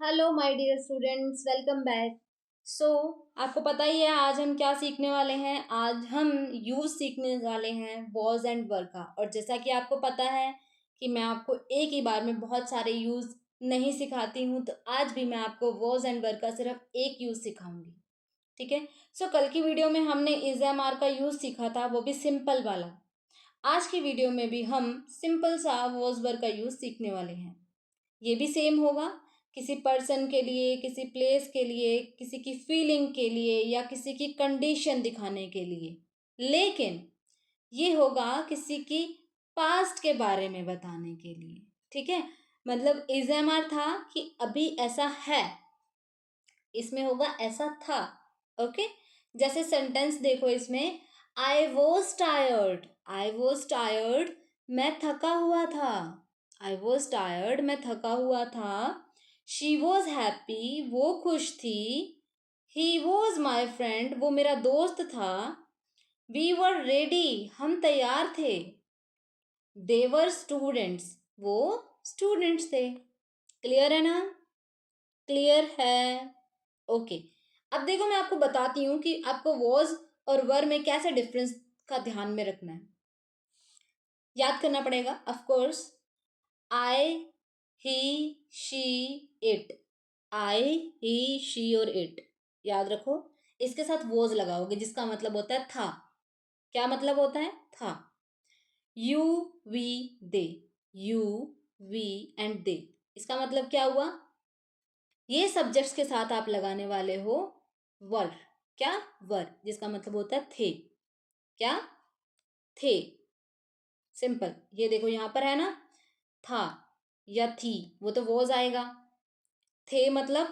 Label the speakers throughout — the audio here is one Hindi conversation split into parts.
Speaker 1: Hello my dear students, welcome back. So आपको पता ही है आज हम क्या सीखने वाले हैं। आज हम यूज सीखने वाले हैं वॉज एंड वर का। और जैसा कि आपको पता है कि मैं आपको एक ही बार में बहुत सारे यूज नहीं सिखाती हूँ, तो आज भी मैं आपको वॉज एंड वर का सिर्फ एक यूज सिखाऊंगी। ठीक है। सो कल की वीडियो में हमने इज एम आर का यूज सीखा था, वो भी सिंपल वाला। आज की वीडियो में भी हम सिंपल सा वॉज वर का यूज सीखने वाले हैं। ये भी सेम होगा, किसी पर्सन के लिए, किसी प्लेस के लिए, किसी की फीलिंग के लिए या किसी की कंडीशन दिखाने के लिए। लेकिन ये होगा किसी की पास्ट के बारे में बताने के लिए। ठीक है। मतलब इज़ेमर था कि अभी ऐसा है, इसमें होगा ऐसा था। ओके। जैसे सेंटेंस देखो इसमें, I was tired. I was tired, मैं थका हुआ था। आई वॉज टायर्ड, मैं थका हुआ था। शी वॉज हैप्पी, वो खुश थी। ही वॉज माई फ्रेंड, वो मेरा दोस्त था। वी वर रेडी, हम तैयार थे। देवर स्टूडेंट्स, वो स्टूडेंट्स थे। क्लियर है ना? क्लियर है? ओके। अब देखो मैं आपको बताती हूँ कि आपको वॉज और वर में कैसे डिफरेंस का ध्यान में रखना है। याद करना पड़ेगा of course. I, he, she, it. I, he, she और इट, याद रखो। इसके साथ वॉज लगाओगे जिसका मतलब होता है था। क्या मतलब होता है? था। You, we, they. You, we and they, इसका मतलब क्या हुआ? ये सब्जेक्ट्स के साथ आप लगाने वाले हो वर। क्या? वर, जिसका मतलब होता है थे। क्या? थे। सिंपल। ये देखो यहां पर है ना, था या थी, वो तो वॉज आएगा। थे मतलब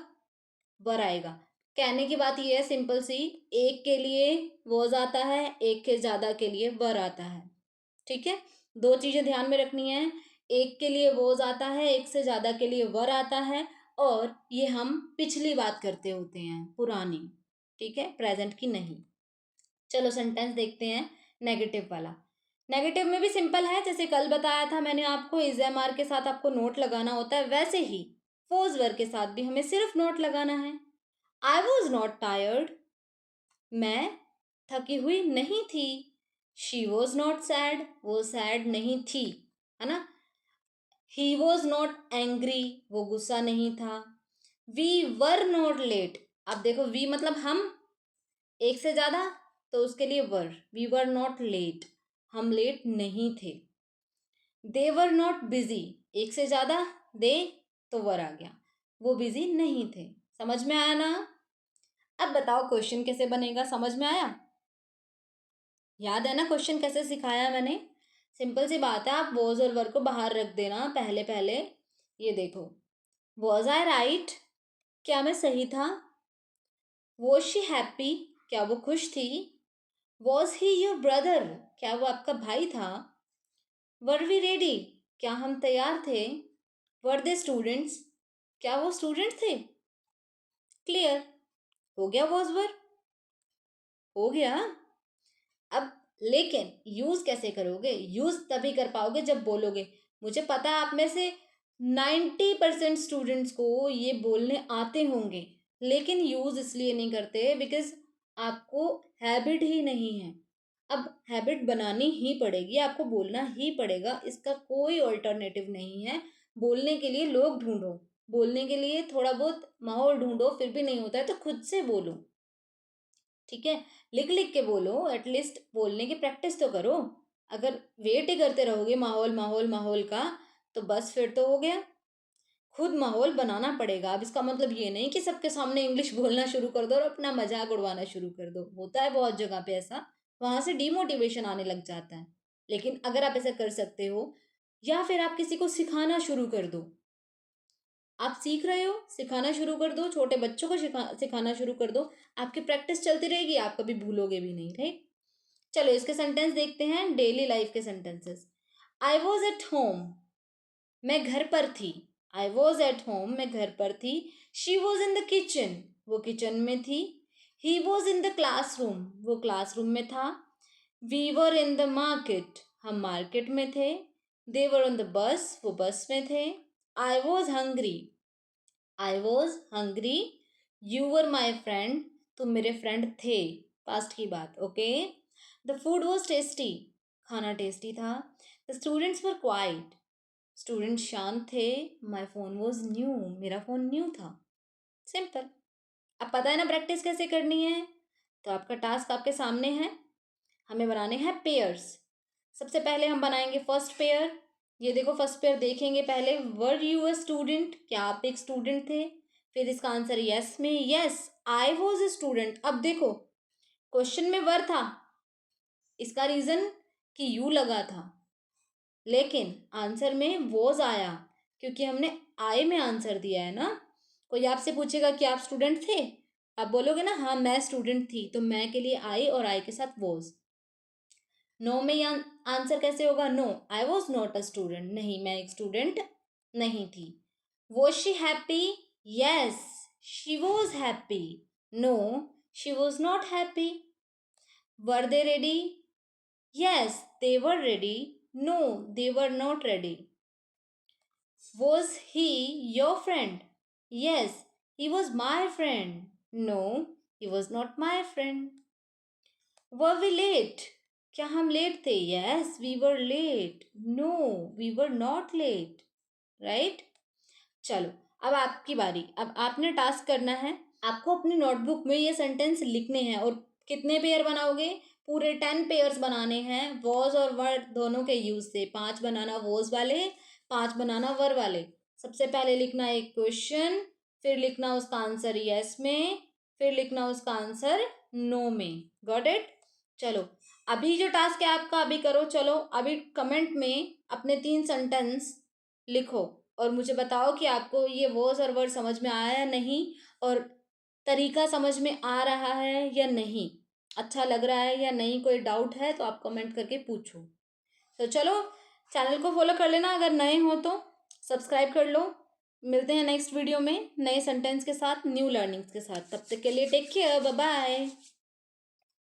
Speaker 1: वर आएगा। कहने की बात ये है सिंपल सी, एक के लिए वॉज आता है, एक के ज्यादा के लिए वर आता है। ठीक है। दो चीजें ध्यान में रखनी है, एक के लिए वॉज आता है, एक से ज्यादा के लिए वर आता है। और ये हम पिछली बात करते होते हैं, पुरानी। ठीक है, प्रेजेंट की नहीं। चलो सेंटेंस देखते हैं नेगेटिव वाला। नेगेटिव में भी सिंपल है, जैसे कल बताया था मैंने आपको, इज एम आर के साथ आपको नोट लगाना होता है, वैसे ही फोज वर्ग के साथ भी हमें सिर्फ नोट लगाना है। आई वॉज नॉट टायर्ड, मैं थकी हुई नहीं थी। शी वॉज नॉट सैड, वो सैड नहीं थी, है ना। ही वॉज नॉट एंग्री, वो गुस्सा नहीं था। वी वर नॉट लेट, अब देखो वी मतलब हम, एक से ज्यादा तो उसके लिए वर। वी वर नॉट लेट, हम लेट नहीं थे। दे वर नॉट बिजी, एक से ज्यादा, दे तो वर आ गया, वो बिजी नहीं थे। समझ में आया ना? अब बताओ क्वेश्चन कैसे बनेगा, समझ में आया? याद है ना क्वेश्चन कैसे सिखाया मैंने? सिंपल सी बात है, आप वॉज और वर को बाहर रख देना पहले पहले। ये देखो, वॉज आई राइट, क्या मैं सही था? वॉज शी हैप्पी, क्या वो खुश थी? वॉज ही योर ब्रदर, क्या वो आपका भाई था? वर वी रेडी, क्या हम तैयार थे? वर दे स्टूडेंट्स, क्या वो स्टूडेंट थे? क्लियर? हो गया वॉज वर, हो गया। अब लेकिन यूज कैसे करोगे? यूज तभी कर पाओगे जब बोलोगे। मुझे पता है आप में से 90% स्टूडेंट्स को ये बोलने आते होंगे, लेकिन यूज इसलिए नहीं करते बिकॉज आपको हैबिट ही नहीं है। अब हैबिट बनानी ही पड़ेगी, आपको बोलना ही पड़ेगा, इसका कोई ऑल्टरनेटिव नहीं है। बोलने के लिए लोग ढूंढो, बोलने के लिए थोड़ा बहुत माहौल ढूंढो, फिर भी नहीं होता है तो खुद से बोलो। ठीक है। लिख लिख के बोलो, एटलीस्ट बोलने की प्रैक्टिस तो करो। अगर वेट ही करते रहोगे माहौल माहौल माहौल का, तो बस फिर तो हो गया। खुद माहौल बनाना पड़ेगा। अब इसका मतलब ये नहीं कि सबके सामने इंग्लिश बोलना शुरू कर दो और अपना मजाक उड़वाना शुरू कर दो, होता है बहुत जगह पे ऐसा, वहां से डिमोटिवेशन आने लग जाता है। लेकिन अगर आप ऐसा कर सकते हो, या फिर आप किसी को सिखाना शुरू कर दो। आप सीख रहे हो, सिखाना शुरू कर दो, छोटे बच्चों को सिखाना शुरू कर दो। आपकी प्रैक्टिस चलती रहेगी, आप कभी भूलोगे भी नहीं, राइट। चलो इसके सेंटेंस देखते हैं, डेली लाइफ के sentences. I was at home, मैं घर पर थी। आई वॉज एट होम, मैं घर पर थी। She was in the kitchen, वो किचन में थी। He was in the classroom, वो क्लासरूम में था। We were in the market, हम मार्केट में थे। दे वर ऑन द बस, वो बस में थे। I was hungry, I was hungry, you were my friend, तुम मेरे फ्रेंड थे, पास्ट की बात, okay. The food was tasty, खाना टेस्टी था। The students were quite, student शांत थे। माई फोन वॉज न्यू, मेरा फोन न्यू था। सिंपल। अब पता है ना प्रैक्टिस कैसे करनी है, तो आपका टास्क आपके सामने है। हमें बनाने हैं पेयर्स। सबसे पहले हम बनाएंगे फर्स्ट पेयर। ये देखो फर्स्ट पेयर देखेंगे पहले। वर यू अ स्टूडेंट, क्या आप एक स्टूडेंट थे? फिर इसका आंसर यस में, yes I was a student. अब देखो क्वेश्चन में वर था, इसका रीजन कि यू लगा था, लेकिन आंसर में वॉज आया क्योंकि हमने आई में आंसर दिया है ना। कोई आपसे पूछेगा कि आप स्टूडेंट थे, आप बोलोगे ना हाँ मैं स्टूडेंट थी, तो मैं के लिए आई और आई के साथ वॉज। नो में आंसर कैसे होगा? No I was not a student, नहीं मैं एक स्टूडेंट नहीं थी। Was she happy? Yes she was happy. No she was not happy. Were they ready? Yes they were ready. No they were not ready. Was he your friend? Yes he was my friend. No he was not my friend. Were we late? क्या हम लेट थे? Yes we were late. No we were not let. Right. चलो अब आपकी बारी। अब आपने टास्क करना है, आपको अपनी नोटबुक में ये सेंटेंस लिखने हैं। और कितने पेयर बनाओगे? पूरे 10 पेयर्स बनाने हैं वॉज और वर दोनों के यूज से। 5 बनाना वॉज वाले, 5 बनाना वर वाले। सबसे पहले लिखना एक क्वेश्चन, फिर लिखना उसका आंसर यस में, फिर लिखना उसका आंसर नो में। Got it? चलो अभी जो टास्क है आपका अभी करो। चलो अभी कमेंट में अपने 3 सेंटेंस लिखो और मुझे बताओ कि आपको ये वॉज और वर्ड समझ में आया या नहीं, और तरीका समझ में आ रहा है या नहीं, अच्छा लग रहा है या नहीं। कोई डाउट है तो आप कमेंट करके पूछो। तो चलो चैनल को फॉलो कर लेना, अगर नए हो तो सब्सक्राइब कर लो। मिलते हैं नेक्स्ट वीडियो में नए सेंटेंस के साथ, न्यू लर्निंग्स के साथ। तब तक के लिए टेक केयर, बाय बाय।